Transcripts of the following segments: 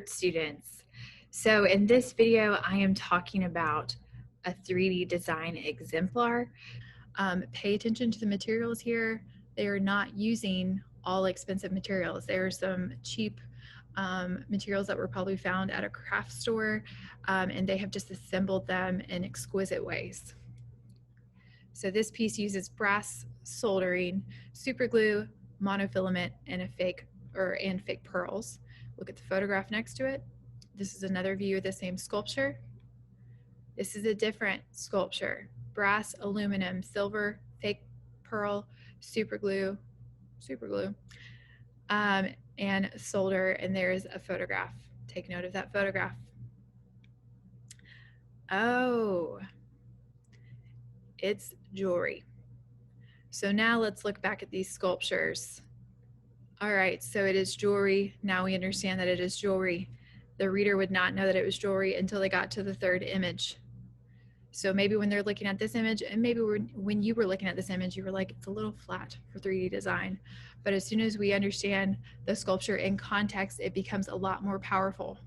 art students. So in this video, I am talking about a 3D design exemplar. Pay attention to the materials here. They are not using all expensive materials. There are some cheap materials that were probably found at a craft store, and they have just assembled them in exquisite ways. So this piece uses brass soldering, super glue, monofilament, and fake pearls. Look at the photograph next to it. This is another view of the same sculpture. This is a different sculpture. Brass, aluminum, silver, fake pearl, super glue, and solder, and there's a photograph. Take note of that photograph. Oh, it's jewelry. So now let's look back at these sculptures. All right, so it is jewelry. Now we understand that it is jewelry. The reader would not know that it was jewelry until they got to the third image. So maybe when they're looking at this image, and maybe when you were looking at this image, you were like, it's a little flat for 3D design. But as soon as we understand the sculpture in context, it becomes a lot more powerful.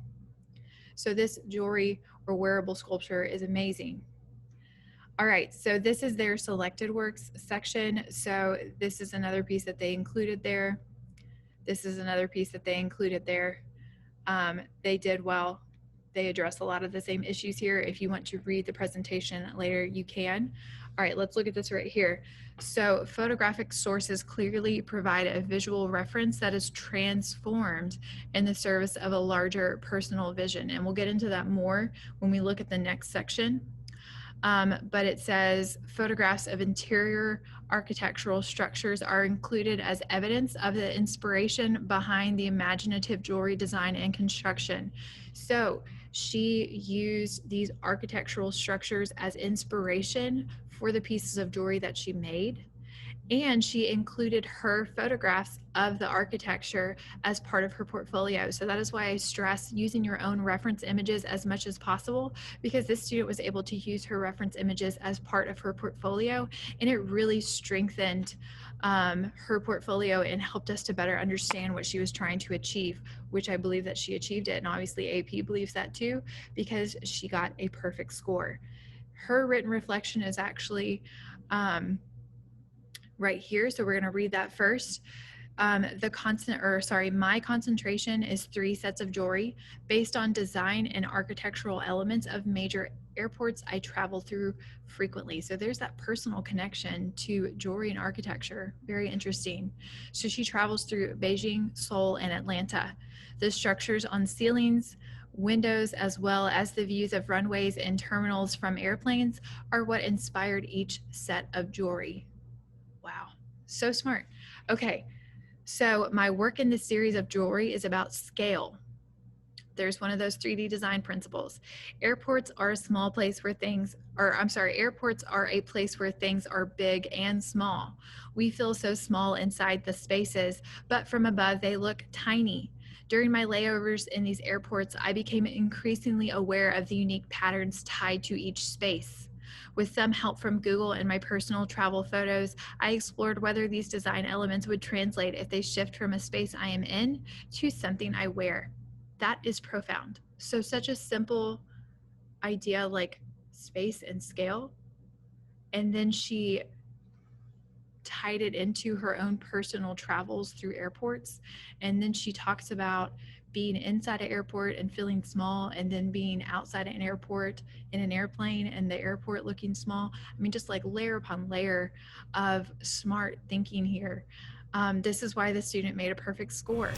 So this jewelry or wearable sculpture is amazing. All right, so this is their selected works section. So this is another piece that they included there. This is another piece that they included there. They did well. They address a lot of the same issues here. If you want to read the presentation later, you can. All right, let's look at this right here. So photographic sources clearly provide a visual reference that is transformed in the service of a larger personal vision. And we'll get into that more when we look at the next section. But it says photographs of interior architectural structures are included as evidence of the inspiration behind the imaginative jewelry design and construction. So she used these architectural structures as inspiration for the pieces of jewelry that she made. And she included her photographs of the architecture as part of her portfolio. So that is why I stress using your own reference images as much as possible, because this student was able to use her reference images as part of her portfolio, and it really strengthened her portfolio and helped us to better understand what she was trying to achieve, which I believe that she achieved it. And obviously AP believes that too, because she got a perfect score. Her written reflection is actually right here. So we're going to read that first. My concentration is 3 sets of jewelry based on design and architectural elements of major airports I travel through frequently. So there's that personal connection to jewelry and architecture. Very interesting. So she travels through Beijing, Seoul, and Atlanta. The structures on ceilings, windows, as well as the views of runways and terminals from airplanes are what inspired each set of jewelry. Wow, so smart. Okay, so my work in this series of jewelry is about scale. There's one of those 3D design principles. Airports are a place where things are big and small. We feel so small inside the spaces, but from above they look tiny. During my layovers in these airports, I became increasingly aware of the unique patterns tied to each space. With some help from Google and my personal travel photos, I explored whether these design elements would translate if they shift from a space I am in to something I wear. That is profound. So such a simple idea like space and scale. And then she tied it into her own personal travels through airports. And then she talks about being inside an airport and feeling small, and then being outside an airport in an airplane and the airport looking small. I mean, just like layer upon layer of smart thinking here. This is why the student made a perfect score.